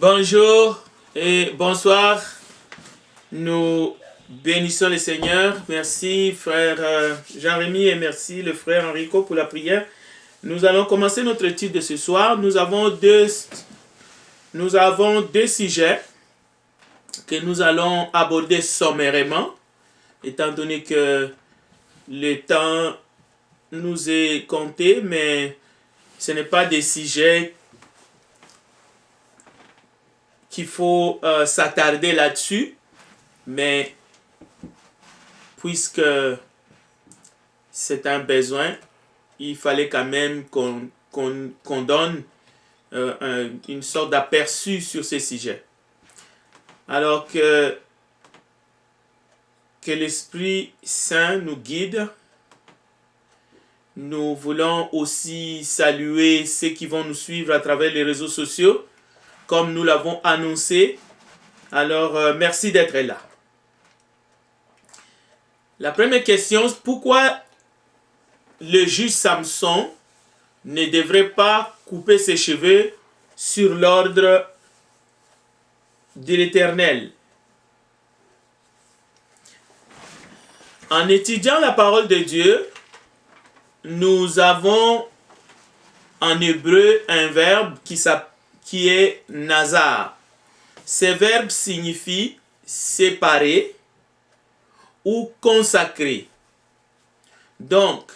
Bonjour et bonsoir. Nous bénissons le Seigneur. Merci frère Jean-Rémy et merci le frère Enrico pour la prière. Nous allons commencer notre étude de ce soir. Nous avons deux sujets que nous allons aborder sommairement, étant donné que le temps nous est compté, mais ce n'est pas des sujets qu'il faut s'attarder là-dessus, mais puisque c'est un besoin, il fallait quand même qu'on donne une sorte d'aperçu sur ces sujets. Alors que l'Esprit Saint nous guide. Nous voulons aussi saluer ceux qui vont nous suivre à travers les réseaux sociaux, comme nous l'avons annoncé. Alors, merci d'être là. La première question, pourquoi le juge Samson ne devrait pas couper ses cheveux sur l'ordre de l'Éternel? En étudiant la parole de Dieu, nous avons en hébreu un verbe qui est nazar. Ce verbe signifie séparer ou consacrer. Donc,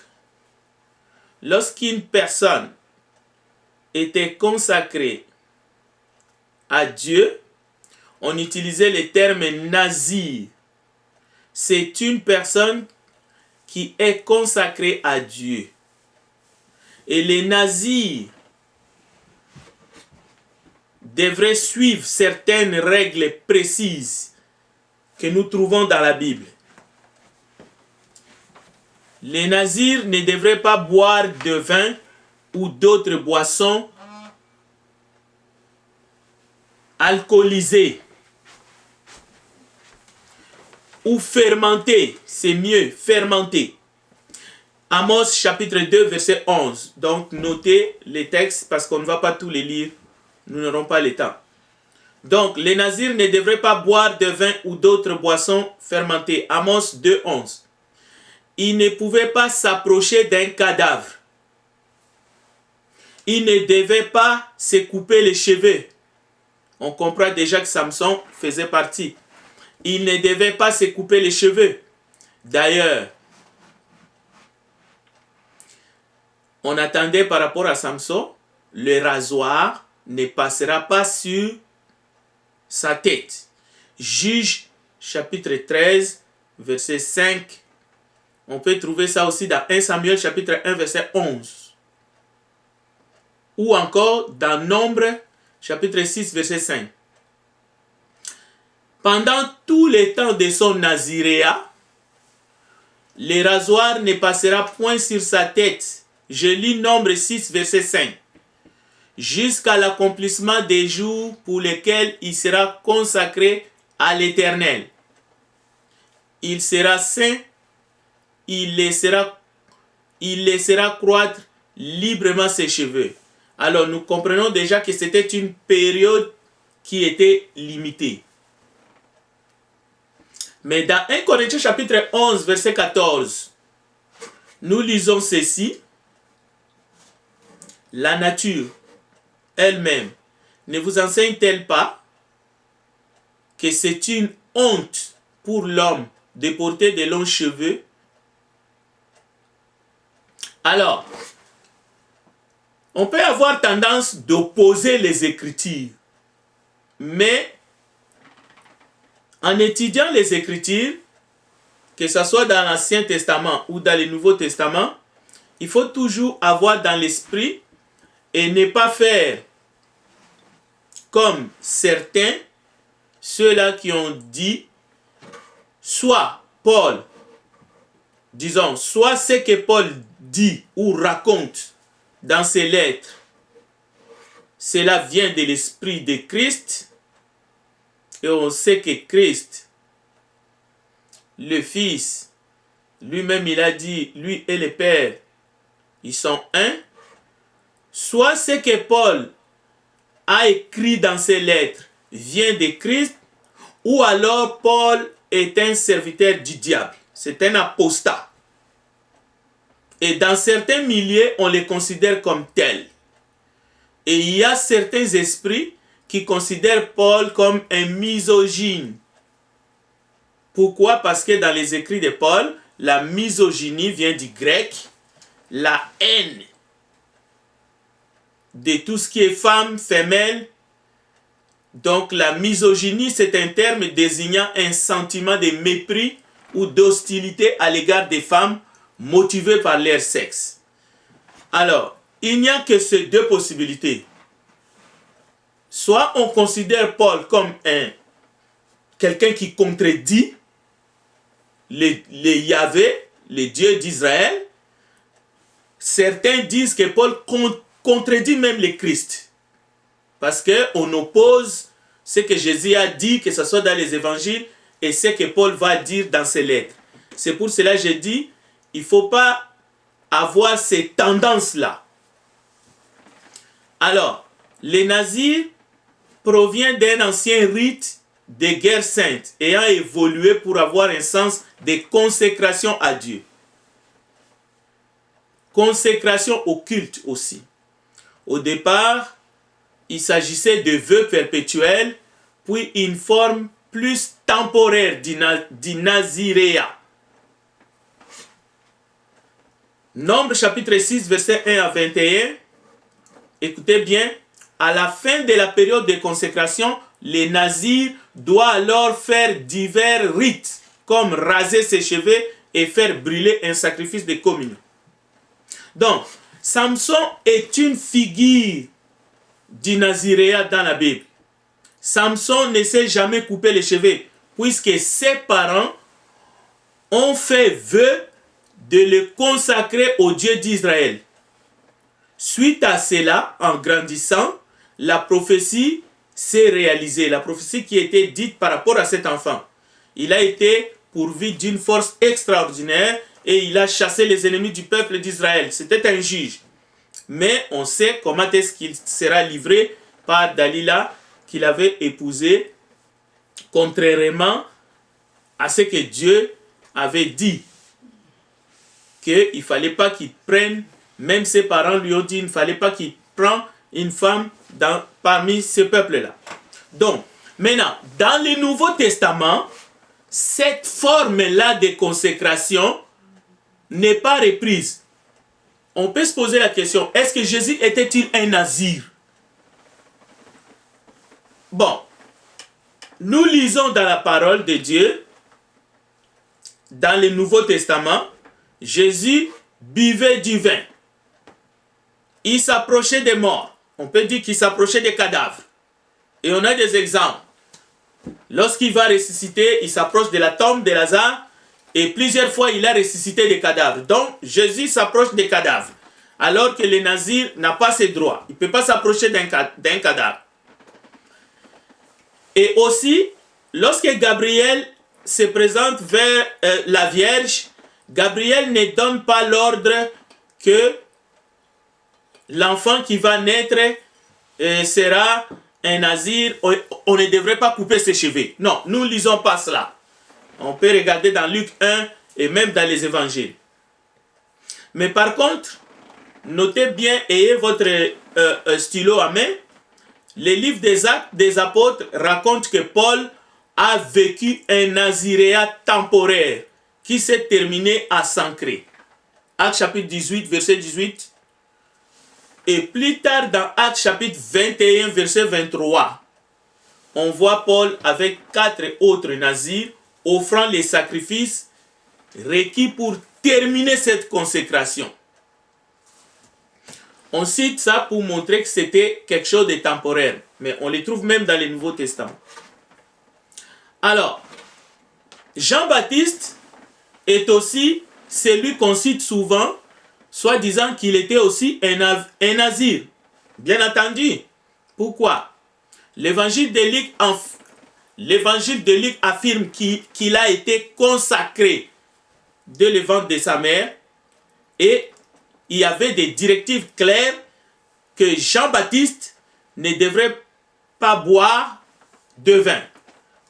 lorsqu'une personne était consacrée à Dieu, on utilisait le terme nazir. C'est une personne qui est consacrée à Dieu. Et les nazirs devraient suivre certaines règles précises que nous trouvons dans la Bible. Les nazirs ne devraient pas boire de vin ou d'autres boissons alcoolisées ou fermentées. C'est mieux, fermentées. Amos chapitre 2 verset 11. Donc notez les textes parce qu'on ne va pas tous les lire. Nous n'aurons pas le temps. Donc les nazirs ne devraient pas boire de vin ou d'autres boissons fermentées. Amos 2, 11. Ils ne pouvaient pas s'approcher d'un cadavre. Ils ne devaient pas se couper les cheveux. On comprend déjà que Samson faisait partie. Ils ne devaient pas se couper les cheveux. D'ailleurs, on attendait par rapport à Samson, le rasoir ne passera pas sur sa tête. Juge chapitre 13, verset 5. On peut trouver ça aussi dans 1 Samuel chapitre 1, verset 11. Ou encore dans Nombre chapitre 6, verset 5. Pendant tout le temps de son naziréat, le rasoir ne passera point sur sa tête. Je lis Nombre 6, verset 5. Jusqu'à l'accomplissement des jours pour lesquels il sera consacré à l'Éternel. Il sera saint, il laissera croître librement ses cheveux. Alors nous comprenons déjà que c'était une période qui était limitée. Mais dans 1 Corinthiens chapitre 11, verset 14, nous lisons ceci. La nature elle-même ne vous enseigne-t-elle pas que c'est une honte pour l'homme de porter de longs cheveux? Alors, on peut avoir tendance d'opposer les Écritures, mais en étudiant les Écritures, que ce soit dans l'Ancien Testament ou dans le Nouveau Testament, il faut toujours avoir dans l'esprit et ne pas faire comme certains, ceux-là qui ont dit, soit Paul, disons, soit ce que Paul dit ou raconte dans ses lettres, cela vient de l'esprit de Christ, et on sait que Christ, le Fils, lui-même il a dit, lui et le Père, ils sont un. Soit ce que Paul a écrit dans ses lettres vient de Christ, ou alors Paul est un serviteur du diable. C'est un apostat. Et dans certains milieux, on les considère comme tels. Et il y a certains esprits qui considèrent Paul comme un misogyne. Pourquoi? Parce que dans les écrits de Paul, la misogynie vient du grec, la haine de tout ce qui est femme, femelle. Donc la misogynie, c'est un terme désignant un sentiment de mépris ou d'hostilité à l'égard des femmes motivé par leur sexe. Alors, il n'y a que ces deux possibilités. Soit on considère Paul comme quelqu'un qui contredit les Yahvé, les dieux d'Israël. Certains disent que Paul contredit même le Christ. Parce qu'on oppose ce que Jésus a dit, que ce soit dans les évangiles, et ce que Paul va dire dans ses lettres. C'est pour cela que j'ai dit, il ne faut pas avoir ces tendances-là. Alors, les nazis proviennent d'un ancien rite de guerre sainte, ayant évolué pour avoir un sens de consécration à Dieu. Consécration au culte aussi. Au départ, il s'agissait de vœux perpétuels, puis une forme plus temporaire du naziréat. Nombre chapitre 6, verset 1 à 21. Écoutez bien, à la fin de la période de consécration, les nazirs doivent alors faire divers rites, comme raser ses cheveux et faire brûler un sacrifice de communion. Donc, Samson est une figure du naziréat dans la Bible. Samson ne s'est jamais coupé les cheveux, puisque ses parents ont fait vœu de le consacrer au Dieu d'Israël. Suite à cela, en grandissant, la prophétie s'est réalisée. La prophétie qui était dite par rapport à cet enfant. Il a été pourvu d'une force extraordinaire et il a chassé les ennemis du peuple d'Israël. C'était un juge. Mais on sait comment est-ce qu'il sera livré par Dalila, qu'il avait épousé, contrairement à ce que Dieu avait dit. Qu'il ne fallait pas qu'il prenne, même ses parents lui ont dit, il ne fallait pas qu'il prenne une femme parmi ce peuple-là. Donc, maintenant, dans le Nouveau Testament, cette forme-là de consécration n'est pas reprise. On peut se poser la question, est-ce que Jésus était-il un nazir? Bon, nous lisons dans la parole de Dieu, dans le Nouveau Testament, Jésus buvait du vin. Il s'approchait des morts. On peut dire qu'il s'approchait des cadavres. Et on a des exemples. Lorsqu'il va ressusciter, il s'approche de la tombe de Lazare. Et plusieurs fois, il a ressuscité des cadavres. Donc, Jésus s'approche des cadavres. Alors que le nazir n'a pas ses droits. Il ne peut pas s'approcher d'un cadavre. Et aussi, lorsque Gabriel se présente vers la Vierge, Gabriel ne donne pas l'ordre que l'enfant qui va naître sera un nazir. On ne devrait pas couper ses cheveux. Non, nous ne lisons pas cela. On peut regarder dans Luc 1 et même dans les évangiles. Mais par contre, notez bien, ayez votre stylo à main. Les livres des Actes des Apôtres racontent que Paul a vécu un naziréat temporaire qui s'est terminé à Sancré. Actes chapitre 18, verset 18. Et plus tard dans Actes chapitre 21, verset 23, on voit Paul avec 4 autres nazirs offrant les sacrifices requis pour terminer cette consécration. On cite ça pour montrer que c'était quelque chose de temporaire. Mais on les trouve même dans le Nouveau Testament. Alors, Jean-Baptiste est aussi celui qu'on cite souvent, soit disant qu'il était aussi un nazir. Bien entendu. Pourquoi? L'évangile de Luc affirme qu'il a été consacré dès le ventre de sa mère et il y avait des directives claires que Jean-Baptiste ne devrait pas boire de vin.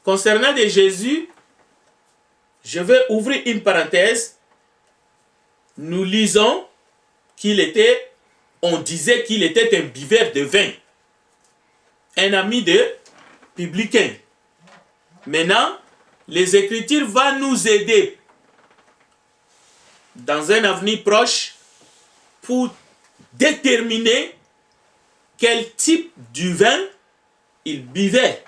Concernant de Jésus, je vais ouvrir une parenthèse. Nous lisons on disait qu'il était un buveur de vin, un ami de publicains. Maintenant, les Écritures vont nous aider dans un avenir proche pour déterminer quel type de vin il buvait.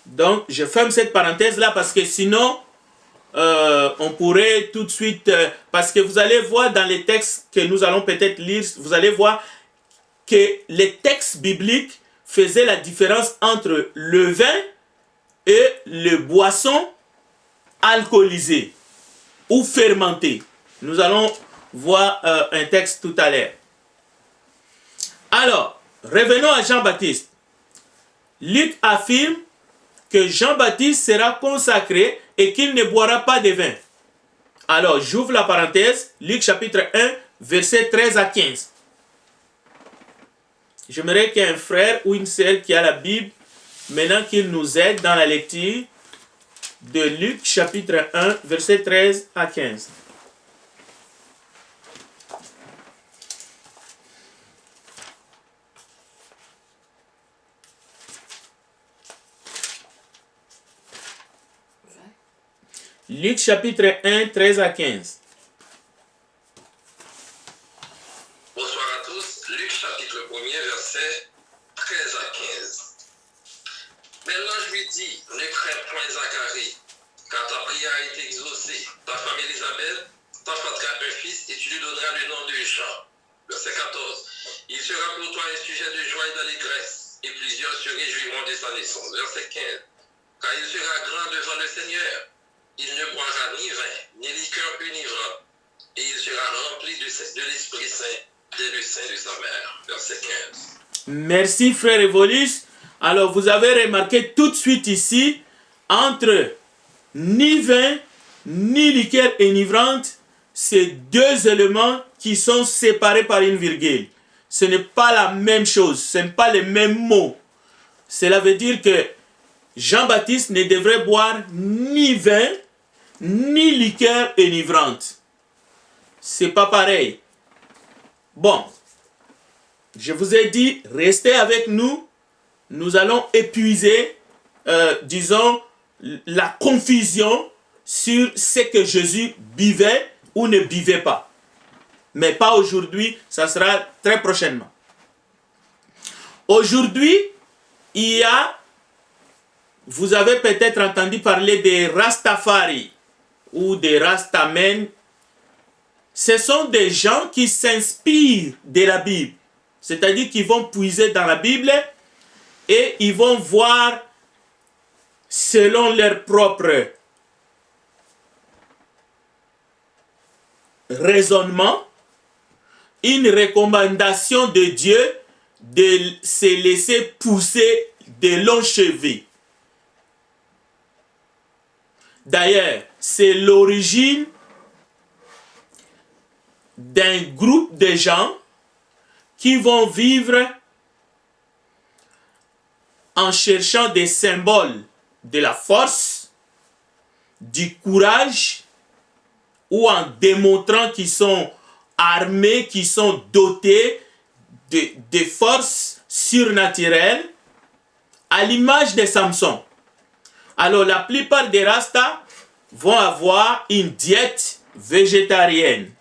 Donc, je ferme cette parenthèse-là parce que sinon, on pourrait tout de suite... parce que vous allez voir dans les textes que nous allons peut-être lire, vous allez voir que les textes bibliques faisaient la différence entre le vin et les boissons alcoolisées ou fermentées. Nous allons voir un texte tout à l'heure. Alors, revenons à Jean-Baptiste. Luc affirme que Jean-Baptiste sera consacré et qu'il ne boira pas de vin. Alors, j'ouvre la parenthèse, Luc chapitre 1, versets 13 à 15. J'aimerais qu'il y ait un frère ou une sœur qui a la Bible, maintenant qu'il nous aide dans la lecture de Luc chapitre 1, versets 13 à 15. Luc chapitre 1, 13 à 15. Bonsoir à tous. Luc chapitre 1er, verset 13 à 15. Mais l'ange lui dit, ne crains point Zacharie, car ta prière a été exaucée. Ta femme Élisabeth t'enfantera un fils et tu lui donneras le nom de Jean. Verset 14. Il sera pour toi un sujet de joie et d'allégresse, et plusieurs se réjouiront de sa naissance. Verset 15. Car il sera grand devant le Seigneur. Il ne boira ni vin, ni liqueur univrante, et il sera rempli de l'Esprit Saint dès le sein de sa mère. Verset 15. Merci frère Evolus. Alors vous avez remarqué tout de suite ici, entre ni vin, ni liqueur enivrante, c'est deux éléments qui sont séparés par une virgule. Ce n'est pas la même chose, ce n'est pas les mêmes mots. Cela veut dire que Jean-Baptiste ne devrait boire ni vin, ni liqueur enivrante. C'est pas pareil. Bon, je vous ai dit, restez avec nous. Nous allons épuiser, disons, la confusion sur ce que Jésus buvait ou ne buvait pas. Mais pas aujourd'hui, ça sera très prochainement. Aujourd'hui, vous avez peut-être entendu parler des Rastafari ou des Rastamen. Ce sont des gens qui s'inspirent de la Bible. C'est-à-dire qu'ils vont puiser dans la Bible et ils vont voir selon leur propre raisonnement une recommandation de Dieu de se laisser pousser de longs cheveux. D'ailleurs, c'est l'origine d'un groupe de gens qui vont vivre en cherchant des symboles de la force, du courage, ou en démontrant qu'ils sont armés, qu'ils sont dotés de forces surnaturelles, à l'image de Samson. Alors la plupart des Rastas vont avoir une diète végétarienne.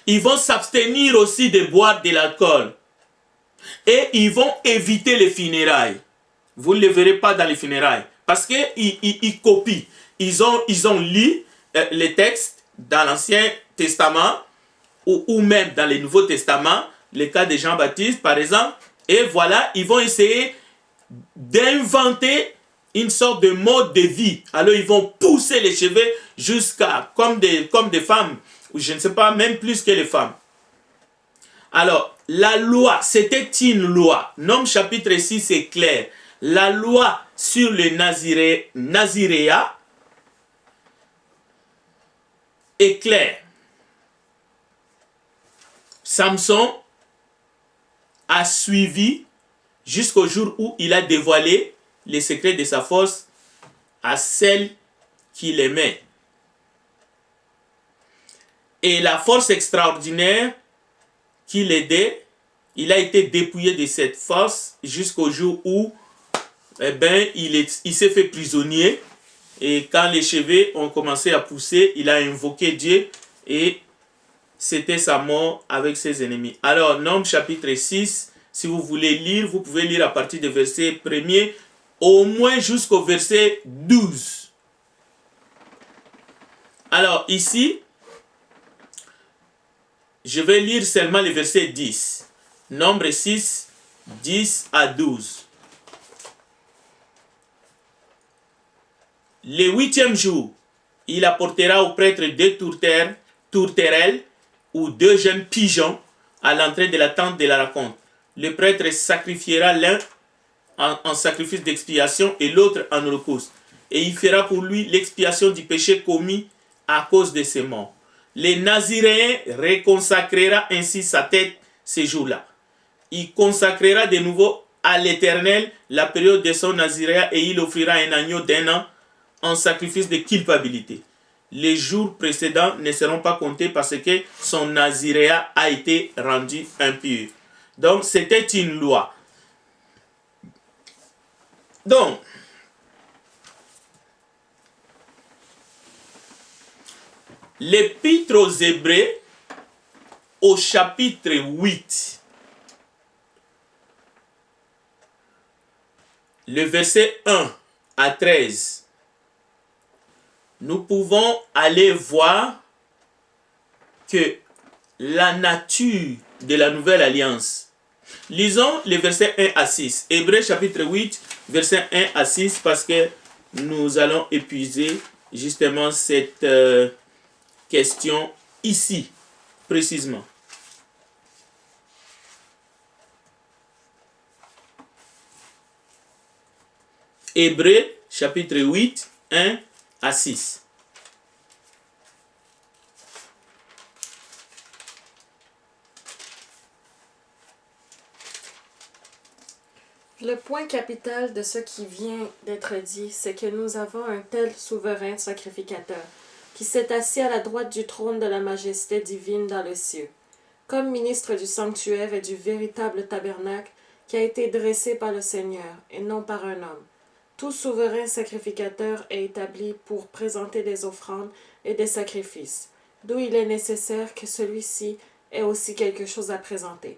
Ils vont s'abstenir aussi de boire de l'alcool. Et ils vont éviter les funérailles. Vous ne le verrez pas dans les funérailles. Parce qu'ils copient. Ils ont lu les textes dans l'Ancien Testament ou même dans le Nouveau Testament, le cas de Jean-Baptiste par exemple. Et voilà, ils vont essayer d'inventer une sorte de mode de vie. Alors ils vont pousser les cheveux jusqu'à, comme des femmes, ou je ne sais pas, même plus que les femmes. Alors, la loi, c'était une loi. Nom chapitre 6, c'est clair. La loi sur le naziréat est claire. Samson a suivi jusqu'au jour où il a dévoilé les secrets de sa force à celle qu'il aimait. Et la force extraordinaire qui l'aidait, il a été dépouillé de cette force jusqu'au jour où il s'est fait prisonnier. Et quand les cheveux ont commencé à pousser, il a invoqué Dieu et c'était sa mort avec ses ennemis. Alors, Nombres chapitre 6, si vous voulez lire, vous pouvez lire à partir du verset 1er, au moins jusqu'au verset 12. Alors, ici, je vais lire seulement le verset 10. Nombre 6, 10 à 12. Le 8e jour, il apportera au prêtre 2 tourterelles ou 2 jeunes pigeons à l'entrée de la tente de la rencontre. Le prêtre sacrifiera l'un en sacrifice d'expiation et l'autre en holocauste. Et il fera pour lui l'expiation du péché commis à cause de ses morts. Le Naziréen reconsacrera ainsi sa tête ces jours-là. Il consacrera de nouveau à l'Éternel la période de son Naziréa et il offrira un agneau d'1 an en sacrifice de culpabilité. Les jours précédents ne seront pas comptés parce que son Naziréa a été rendu impur. Donc, c'était une loi. Donc, l'Épître aux Hébreux, au chapitre 8, le verset 1 à 13, nous pouvons aller voir que la nature de la nouvelle alliance. Lisons les versets 1 à 6. Hébreux chapitre 8, versets 1 à 6, parce que nous allons épuiser justement cette question ici, précisément. Hébreux chapitre 8, 1 à 6. Le point capital de ce qui vient d'être dit, c'est que nous avons un tel souverain sacrificateur, qui s'est assis à la droite du trône de la majesté divine dans les cieux, comme ministre du sanctuaire et du véritable tabernacle qui a été dressé par le Seigneur, et non par un homme. Tout souverain sacrificateur est établi pour présenter des offrandes et des sacrifices, d'où il est nécessaire que celui-ci ait aussi quelque chose à présenter.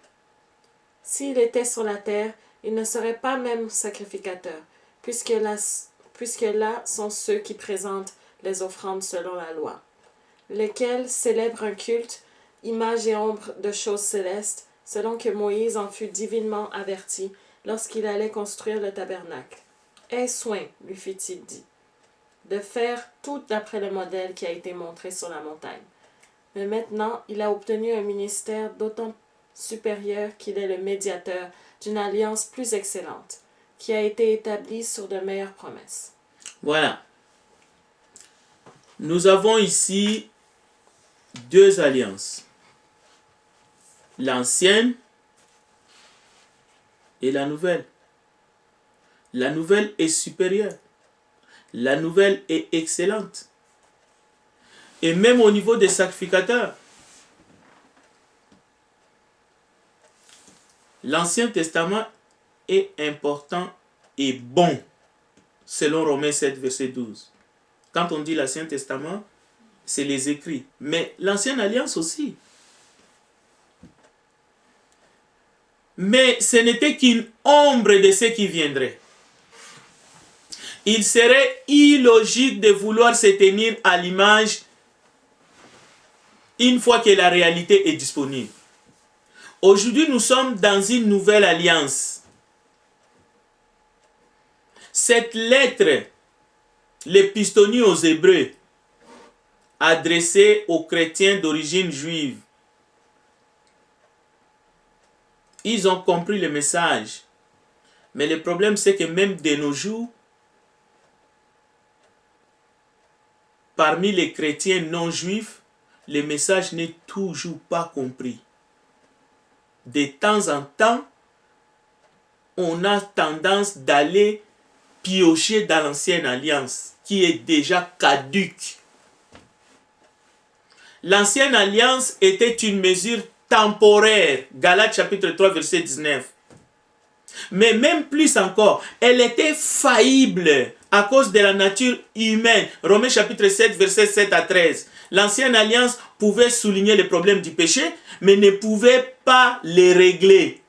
S'il était sur la terre, il ne serait pas même sacrificateur, puisque là sont ceux qui présentent les offrandes selon la loi, lesquels célèbrent un culte, image et ombre de choses célestes, selon que Moïse en fut divinement averti lorsqu'il allait construire le tabernacle. « Aie soin, lui fit-il dit, de faire tout d'après le modèle qui a été montré sur la montagne. Mais maintenant, il a obtenu un ministère d'autant supérieur qu'il est le médiateur d'une alliance plus excellente, qui a été établie sur de meilleures promesses. » Voilà. Nous avons ici 2 alliances. L'ancienne et la nouvelle. La nouvelle est supérieure. La nouvelle est excellente. Et même au niveau des sacrificateurs, l'Ancien Testament est important et bon, selon Romains 7, verset 12. Quand on dit l'Ancien Testament, c'est les écrits. Mais l'Ancienne Alliance aussi. Mais ce n'était qu'une ombre de ce qui viendrait. Il serait illogique de vouloir se tenir à l'image une fois que la réalité est disponible. Aujourd'hui, nous sommes dans une nouvelle alliance. Cette lettre, l'épistolie aux Hébreux, adressée aux chrétiens d'origine juive, ils ont compris le message. Mais le problème, c'est que même de nos jours, parmi les chrétiens non juifs, le message n'est toujours pas compris. De temps en temps, on a tendance d'aller piocher dans l'ancienne alliance qui est déjà caduque. L'ancienne alliance était une mesure temporaire. Galates chapitre 3 verset 19. Mais même plus encore, elle était faillible à cause de la nature humaine. Romains chapitre 7 verset 7 à 13. L'ancienne alliance pouvait souligner les problèmes du péché, mais ne pouvait pas les régler.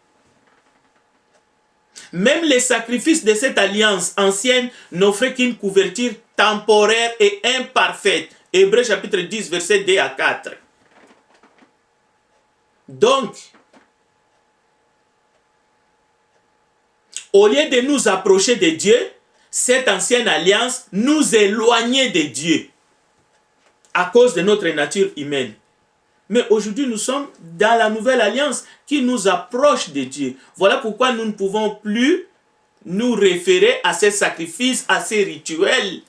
Même les sacrifices de cette alliance ancienne n'offraient qu'une couverture temporaire et imparfaite. Hébreux chapitre 10 verset 2 à 4. Donc, au lieu de nous approcher de Dieu, cette ancienne alliance nous éloignait de Dieu à cause de notre nature humaine. Mais aujourd'hui, nous sommes dans la nouvelle alliance qui nous approche de Dieu. Voilà pourquoi nous ne pouvons plus nous référer à ces sacrifices, à ces rituels,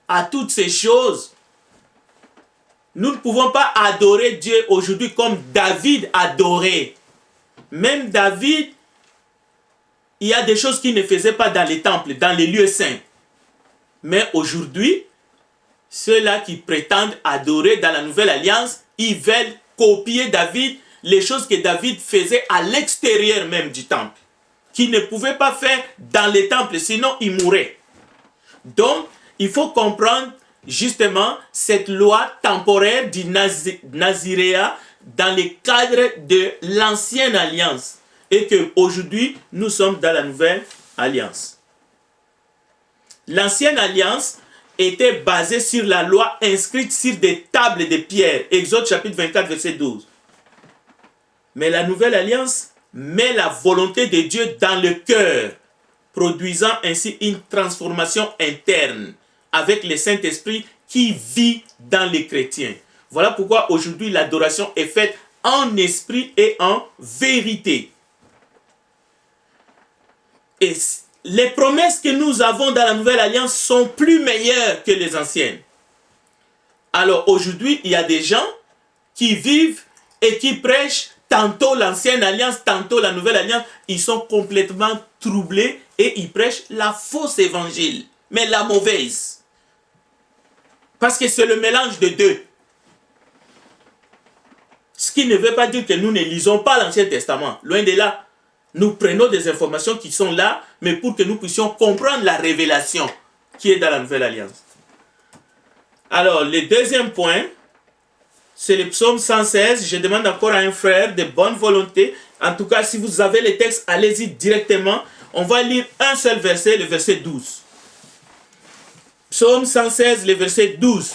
à toutes ces choses. Nous ne pouvons pas adorer Dieu aujourd'hui comme David adorait. Même David, il y a des choses qu'il ne faisait pas dans les temples, dans les lieux saints. Mais aujourd'hui, ceux-là qui prétendent adorer dans la nouvelle alliance, ils veulent copier David, les choses que David faisait à l'extérieur même du temple, qu'il ne pouvait pas faire dans les temples, sinon il mourrait. Donc, il faut comprendre justement cette loi temporaire du Naziréa dans le cadre de l'ancienne alliance et qu'aujourd'hui, nous sommes dans la nouvelle alliance. L'ancienne alliance était basée sur la loi inscrite sur des tables de pierre. Exode chapitre 24, verset 12. Mais la nouvelle alliance met la volonté de Dieu dans le cœur, produisant ainsi une transformation interne avec le Saint-Esprit qui vit dans les chrétiens. Voilà pourquoi aujourd'hui l'adoration est faite en esprit et en vérité. Et les promesses que nous avons dans la nouvelle alliance sont plus meilleures que les anciennes. Alors aujourd'hui, il y a des gens qui vivent et qui prêchent tantôt l'ancienne alliance, tantôt la nouvelle alliance. Ils sont complètement troublés et ils prêchent la fausse évangile, mais la mauvaise. Parce que c'est le mélange de deux. Ce qui ne veut pas dire que nous ne lisons pas l'Ancien Testament. Loin de là. Nous prenons des informations qui sont là, mais pour que nous puissions comprendre la révélation qui est dans la nouvelle alliance. Alors, le deuxième point, c'est le psaume 116. Je demande encore à un frère de bonne volonté. En tout cas, si vous avez les textes, allez-y directement. On va lire un seul verset, le verset 12. Psaume 116, le verset 12.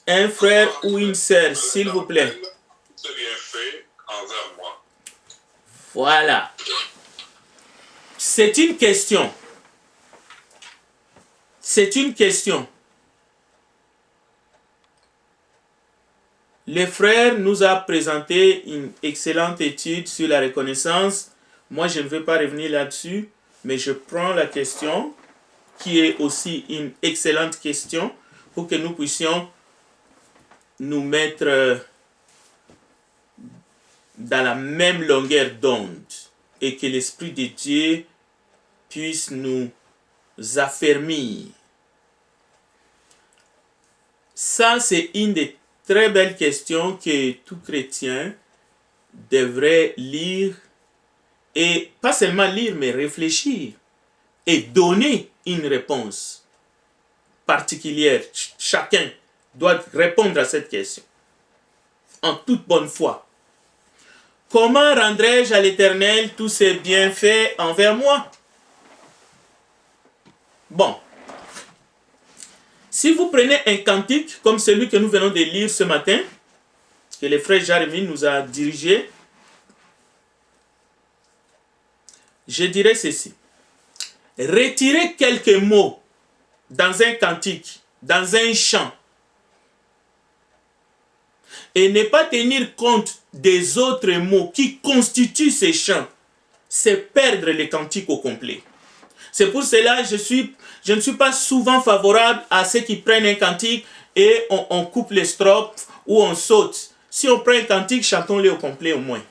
Un frère ou une sœur, s'il vous plaît. Voilà. C'est une question. C'est une question. Le frère nous a présenté une excellente étude sur la reconnaissance. Moi, je ne vais pas revenir là-dessus, mais je prends la question, qui est aussi une excellente question, pour que nous puissions nous mettre dans la même longueur d'onde et que l'Esprit de Dieu puisse nous affermir. Ça, c'est une des très belles questions que tout chrétien devrait lire et pas seulement lire, mais réfléchir et donner une réponse particulière. Chacun doit répondre à cette question en toute bonne foi. Comment rendrai-je à l'Éternel tous ses bienfaits envers moi? Bon. Si vous prenez un cantique comme celui que nous venons de lire ce matin, que le frère Jérémie nous a dirigé, je dirais ceci. Retirez quelques mots dans un cantique, dans un chant, et ne pas tenir compte des autres mots qui constituent ces chants, c'est perdre le cantique au complet. C'est pour cela que je ne suis pas souvent favorable à ceux qui prennent un cantique et on coupe les strophes ou on saute. Si on prend un cantique, chantons-le au complet au moins.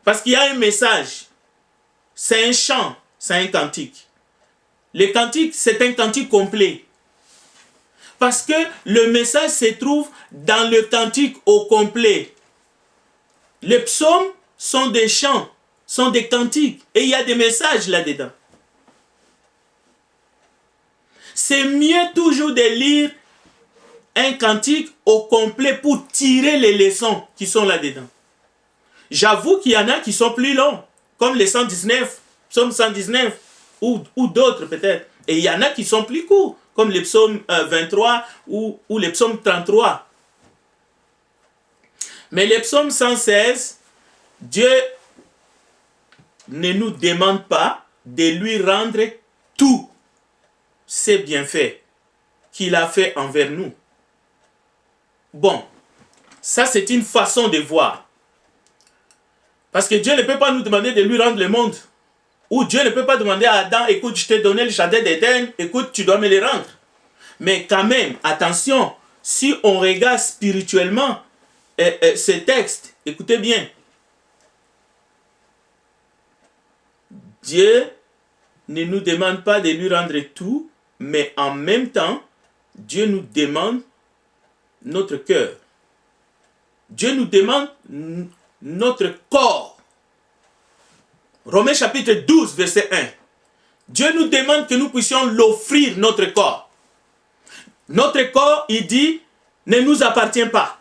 Parce qu'il y a un message. C'est un chant, c'est un cantique. Le cantique, c'est un cantique complet. Parce que le message se trouve dans le cantique au complet. Les psaumes sont des chants, sont des cantiques. Et il y a des messages là-dedans. C'est mieux toujours de lire un cantique au complet pour tirer les leçons qui sont là-dedans. J'avoue qu'il y en a qui sont plus longs, comme les 119, psaume 119, ou d'autres peut-être. Et il y en a qui sont plus courts, comme les psaumes 23 ou les psaumes 33. Mais les psaumes 116, Dieu ne nous demande pas de lui rendre tous ses bienfaits qu'il a fait envers nous. Bon, ça c'est une façon de voir. Parce que Dieu ne peut pas nous demander de lui rendre le monde. Ou Dieu ne peut pas demander à Adam, écoute, je t'ai donné le jardin d'Éden, écoute, tu dois me le rendre. Mais quand même, attention, si on regarde spirituellement ce texte, écoutez bien. Dieu ne nous demande pas de lui rendre tout, mais en même temps, Dieu nous demande notre cœur. Dieu nous demande notre corps. Romains chapitre 12, verset 1. Dieu nous demande que nous puissions l'offrir, notre corps. Notre corps, il dit, ne nous appartient pas.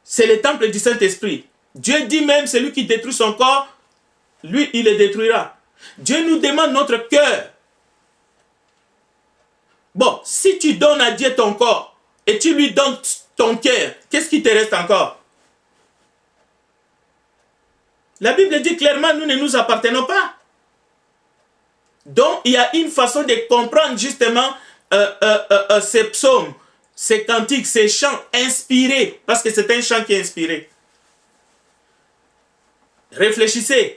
C'est le temple du Saint-Esprit. Dieu dit même, celui qui détruit son corps, lui, il le détruira. Dieu nous demande notre cœur. Bon, si tu donnes à Dieu ton corps et tu lui donnes ton cœur, qu'est-ce qui te reste encore? La Bible dit clairement, nous ne nous appartenons pas. Donc, il y a une façon de comprendre justement ces psaumes, ces cantiques, ces chants inspirés, parce que c'est un chant qui est inspiré. Réfléchissez.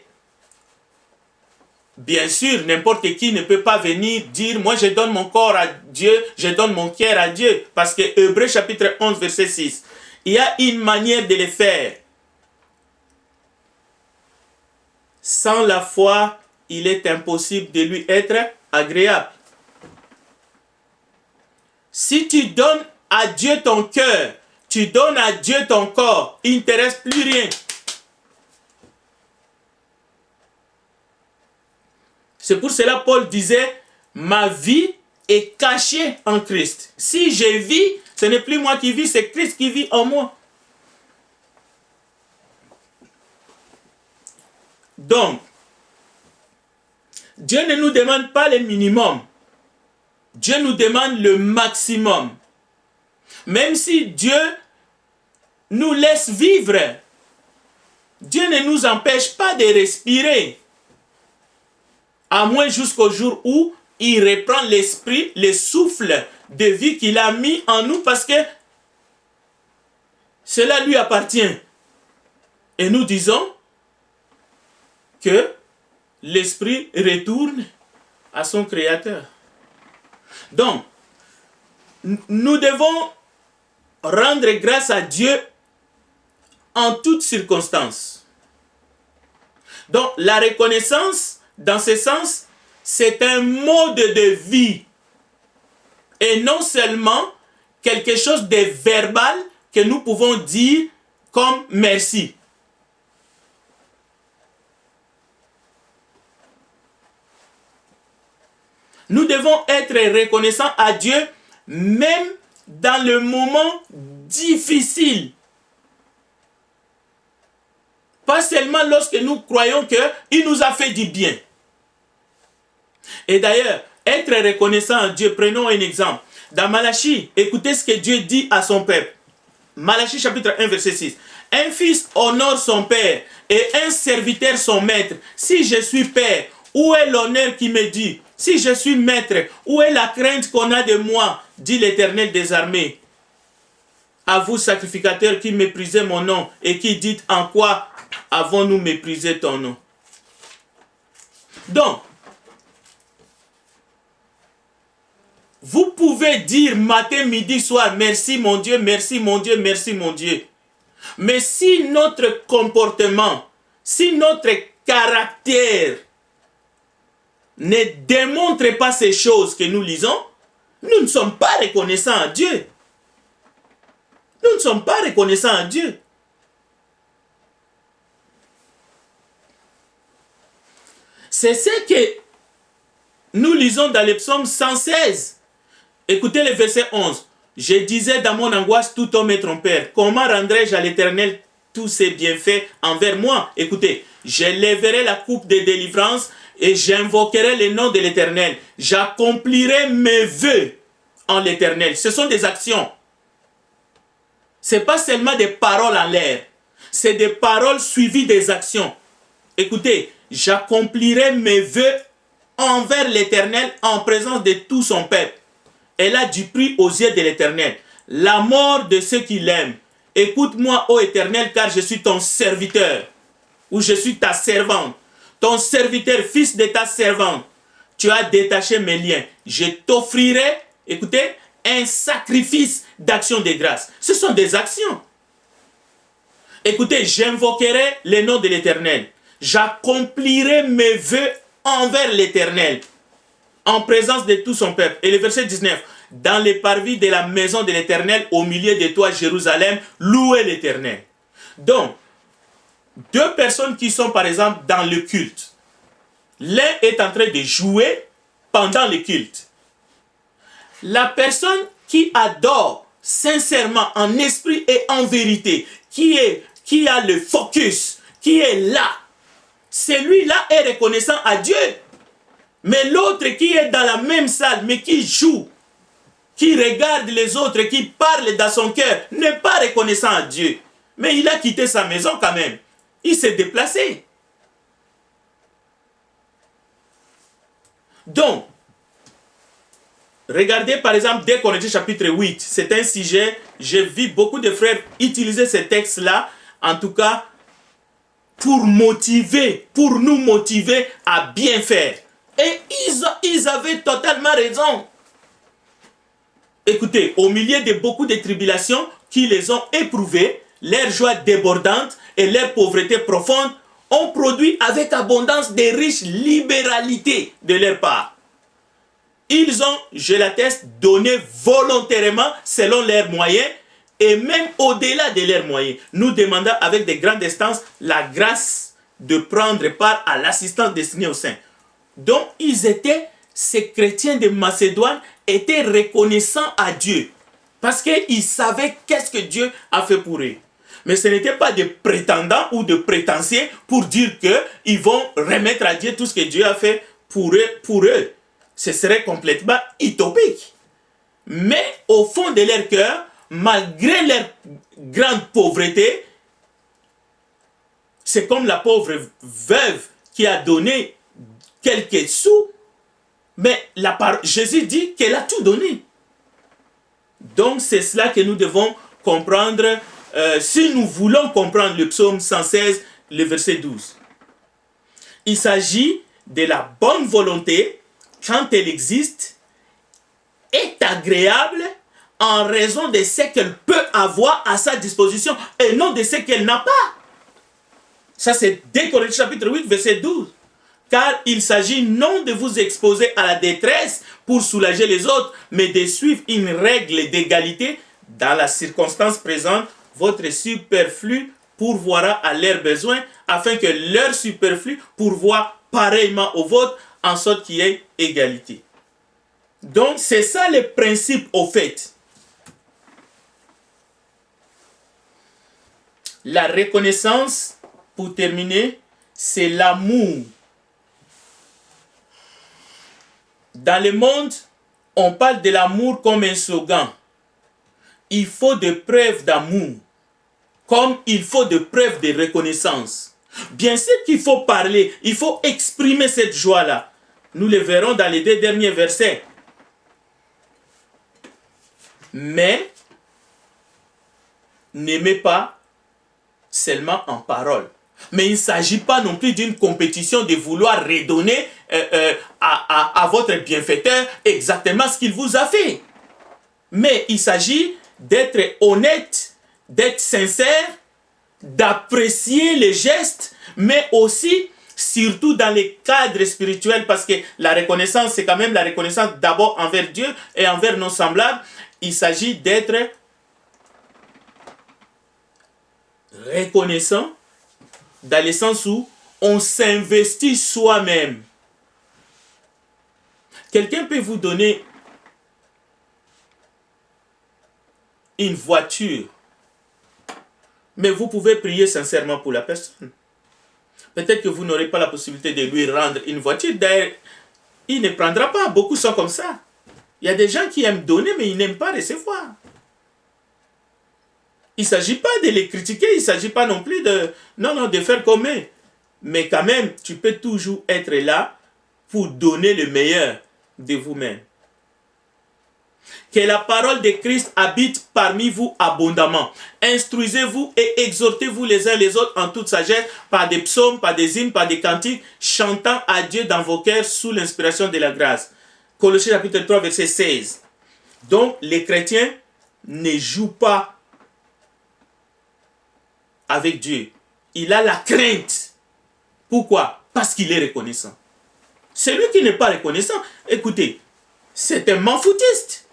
Bien sûr, n'importe qui ne peut pas venir dire, moi je donne mon corps à Dieu, je donne mon cœur à Dieu, parce que Hébreux chapitre 11, verset 6, il y a une manière de le faire. Sans la foi, il est impossible de lui être agréable. Si tu donnes à Dieu ton cœur, tu donnes à Dieu ton corps, il ne te reste plus rien. C'est pour cela Paul disait, ma vie est cachée en Christ. Si je vis, ce n'est plus moi qui vis, c'est Christ qui vit en moi. Donc, Dieu ne nous demande pas le minimum. Dieu nous demande le maximum. Même si Dieu nous laisse vivre, Dieu ne nous empêche pas de respirer. À moins jusqu'au jour où il reprend l'esprit, le souffle de vie qu'il a mis en nous parce que cela lui appartient. Et nous disons que l'esprit retourne à son créateur. Donc, nous devons rendre grâce à Dieu en toutes circonstances. Donc, la reconnaissance, dans ce sens, c'est un mode de vie. Et non seulement quelque chose de verbal que nous pouvons dire comme merci. Nous devons être reconnaissants à Dieu même dans le moment difficile. Pas seulement lorsque nous croyons qu'il nous a fait du bien. Et d'ailleurs, être reconnaissant à Dieu, prenons un exemple. Dans Malachie, écoutez ce que Dieu dit à son peuple. Malachie chapitre 1, verset 6. Un fils honore son père et un serviteur son maître. Si je suis père, où est l'honneur qui me dit? Si je suis maître, où est la crainte qu'on a de moi? Dit l'Éternel des armées. À vous, sacrificateurs, qui méprisez mon nom et qui dites en quoi avons-nous méprisé ton nom? Donc, Vous pouvez dire matin, midi, soir, merci mon Dieu, merci mon Dieu, merci mon Dieu. Mais si notre comportement, si notre caractère ne démontre pas ces choses que nous lisons, nous ne sommes pas reconnaissants à Dieu. Nous ne sommes pas reconnaissants à Dieu. C'est ce que nous lisons dans le psaume 116. Écoutez le verset 11. Je disais dans mon angoisse, tout homme est trompeur. Comment rendrai-je à l'Éternel tous ses bienfaits envers moi? Écoutez, je lèverai la coupe de délivrance et j'invoquerai le nom de l'Éternel. J'accomplirai mes vœux en l'Éternel. Ce sont des actions. Ce n'est pas seulement des paroles en l'air. C'est des paroles suivies des actions. Écoutez, j'accomplirai mes vœux envers l'Éternel en présence de tout son peuple. Elle a du prix aux yeux de l'Éternel. La mort de ceux qui l'aiment. Écoute-moi, ô Éternel, car je suis ton serviteur. Ou je suis ta servante. Ton serviteur, fils de ta servante. Tu as détaché mes liens. Je t'offrirai, écoutez, un sacrifice d'action de grâce. Ce sont des actions. Écoutez, j'invoquerai le nom de l'Éternel. J'accomplirai mes vœux envers l'Éternel, en présence de tout son peuple. Et le verset 19. Dans les parvis de la maison de l'Éternel, au milieu de toi, Jérusalem, louez l'Éternel. Donc, deux personnes qui sont par exemple dans le culte. L'un est en train de jouer pendant le culte. La personne qui adore sincèrement, en esprit et en vérité, qui a le focus, qui est là, celui-là est reconnaissant à Dieu. Mais l'autre qui est dans la même salle, mais qui joue, qui regarde les autres, qui parle dans son cœur, n'est pas reconnaissant à Dieu. Mais il a quitté sa maison quand même. Il s'est déplacé. Donc, regardez par exemple 2 Corinthiens chapitre 8. C'est un sujet, j'ai vu beaucoup de frères utiliser ce texte-là, en tout cas, pour nous motiver à bien faire. Et ils avaient totalement raison. Écoutez, au milieu de beaucoup de tribulations qui les ont éprouvées, leur joie débordante et leur pauvreté profonde ont produit avec abondance des riches libéralités de leur part. Ils ont, je l'atteste, donné volontairement selon leurs moyens et même au-delà de leurs moyens, nous demandant avec de grandes instances la grâce de prendre part à l'assistance destinée aux saints. Donc, ces chrétiens de Macédoine étaient reconnaissants à Dieu parce qu'ils savaient qu'est-ce que Dieu a fait pour eux. Mais ce n'était pas des prétendants ou de prétentieux pour dire qu'ils vont remettre à Dieu tout ce que Dieu a fait pour eux. Ce serait complètement utopique. Mais au fond de leur cœur, malgré leur grande pauvreté, c'est comme la pauvre veuve qui a donné quelques sous, mais Jésus dit qu'elle a tout donné. Donc c'est cela que nous devons comprendre si nous voulons comprendre le psaume 116, le verset 12. Il s'agit de la bonne volonté quand elle existe, est agréable en raison de ce qu'elle peut avoir à sa disposition et non de ce qu'elle n'a pas. Ça c'est 2 Corinthiens chapitre 8, verset 12. Car il s'agit non de vous exposer à la détresse pour soulager les autres, mais de suivre une règle d'égalité dans la circonstance présente. Votre superflu pourvoira à leurs besoins, afin que leur superflu pourvoie pareillement au vôtre, en sorte qu'il y ait égalité. Donc c'est ça le principe au fait. La reconnaissance, pour terminer, c'est l'amour. Dans le monde, on parle de l'amour comme un slogan. Il faut des preuves d'amour, comme il faut des preuves de reconnaissance. Bien sûr qu'il faut parler, il faut exprimer cette joie-là. Nous le verrons dans les 2 derniers versets. Mais, n'aimez pas seulement en parole. Mais il ne s'agit pas non plus d'une compétition de vouloir redonner à votre bienfaiteur exactement ce qu'il vous a fait. Mais il s'agit d'être honnête, d'être sincère, d'apprécier les gestes, mais aussi, surtout dans les cadres spirituels, parce que la reconnaissance, c'est quand même la reconnaissance d'abord envers Dieu et envers nos semblables. Il s'agit d'être reconnaissant dans le sens où on s'investit soi-même. Quelqu'un peut vous donner une voiture, mais vous pouvez prier sincèrement pour la personne. Peut-être que vous n'aurez pas la possibilité de lui rendre une voiture. D'ailleurs, il ne prendra pas. Beaucoup sont comme ça. Il y a des gens qui aiment donner, mais ils n'aiment pas recevoir. Il ne s'agit pas de les critiquer, il ne s'agit pas non plus de faire comme eux. Mais quand même, tu peux toujours être là pour donner le meilleur de vous-même. Que la parole de Christ habite parmi vous abondamment. Instruisez-vous et exhortez-vous les uns les autres en toute sagesse, par des psaumes, par des hymnes, par des cantiques, chantant à Dieu dans vos cœurs sous l'inspiration de la grâce. Colossiens chapitre 3, verset 16. Donc, les chrétiens ne jouent pas avec Dieu. Il a la crainte. Pourquoi? Parce qu'il est reconnaissant. Celui qui n'est pas reconnaissant, écoutez, c'est un m'en-foutiste.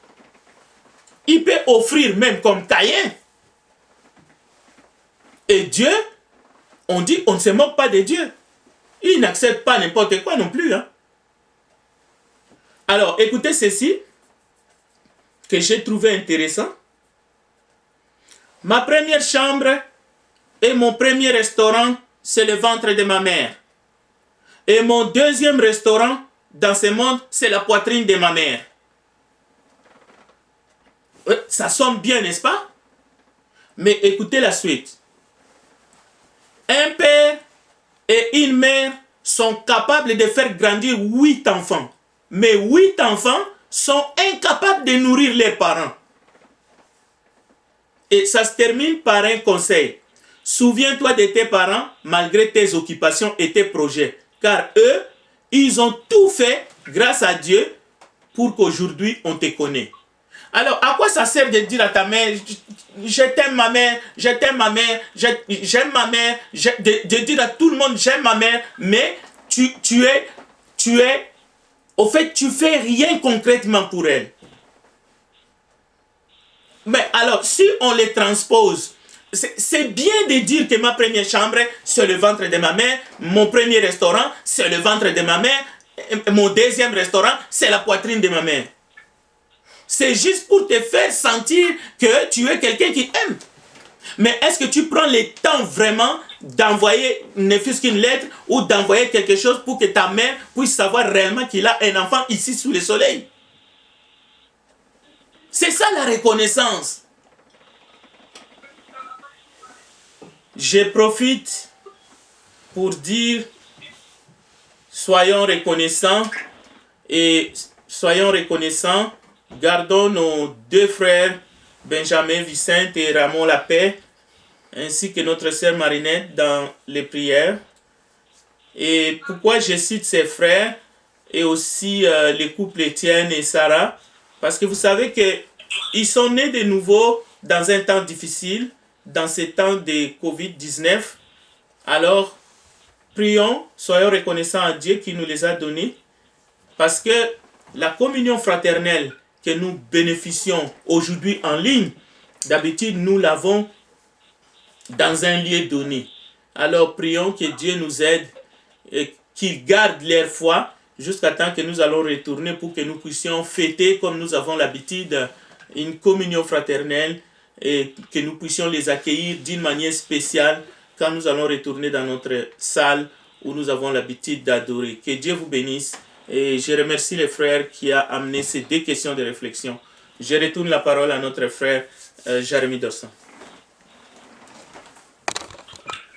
Il peut offrir même comme Caïn. Et Dieu, on dit, on ne se moque pas de Dieu. Il n'accepte pas n'importe quoi non plus. Hein. Alors, écoutez ceci, que j'ai trouvé intéressant. Ma première chambre et mon premier restaurant, c'est le ventre de ma mère. Et mon deuxième restaurant dans ce monde, c'est la poitrine de ma mère. Ça sonne bien, n'est-ce pas? Mais écoutez la suite. Un père et une mère sont capables de faire grandir 8 enfants. Mais 8 enfants sont incapables de nourrir leurs parents. Et ça se termine par un conseil. Souviens-toi de tes parents malgré tes occupations et tes projets. Car eux, ils ont tout fait grâce à Dieu pour qu'aujourd'hui on te connaît. Alors, à quoi ça sert de dire à ta mère, je t'aime ma mère, je t'aime ma mère, j'aime ma mère, de dire à tout le monde, j'aime ma mère, mais au fait, tu fais rien concrètement pour elle. Mais alors, si on les transpose, c'est bien de dire que ma première chambre, c'est le ventre de ma mère, mon premier restaurant, c'est le ventre de ma mère, mon deuxième restaurant, c'est la poitrine de ma mère. C'est juste pour te faire sentir que tu es quelqu'un qui aime. Mais est-ce que tu prends le temps vraiment d'envoyer ne fût-ce qu'une lettre ou d'envoyer quelque chose pour que ta mère puisse savoir réellement qu'il a un enfant ici sous le soleil? C'est ça la reconnaissance. Je profite pour dire, soyons reconnaissants et soyons reconnaissants. Gardons nos 2 frères, Benjamin Vicente et Ramon Lapé, ainsi que notre sœur Marinette dans les prières. Et pourquoi je cite ces frères et aussi les couples Étienne et Sarah? Parce que vous savez qu'ils sont nés de nouveau dans un temps difficile, dans ces temps de Covid-19. Alors, prions, soyons reconnaissants à Dieu qui nous les a donnés, parce que la communion fraternelle que nous bénéficions aujourd'hui en ligne, d'habitude nous l'avons dans un lieu donné. Alors prions que Dieu nous aide et qu'il garde leur foi jusqu'à temps que nous allons retourner pour que nous puissions fêter comme nous avons l'habitude une communion fraternelle et que nous puissions les accueillir d'une manière spéciale quand nous allons retourner dans notre salle où nous avons l'habitude d'adorer. Que Dieu vous bénisse. Et je remercie les frères qui a amené ces 2 questions de réflexion. Je retourne la parole à notre frère Jérémie Dossan.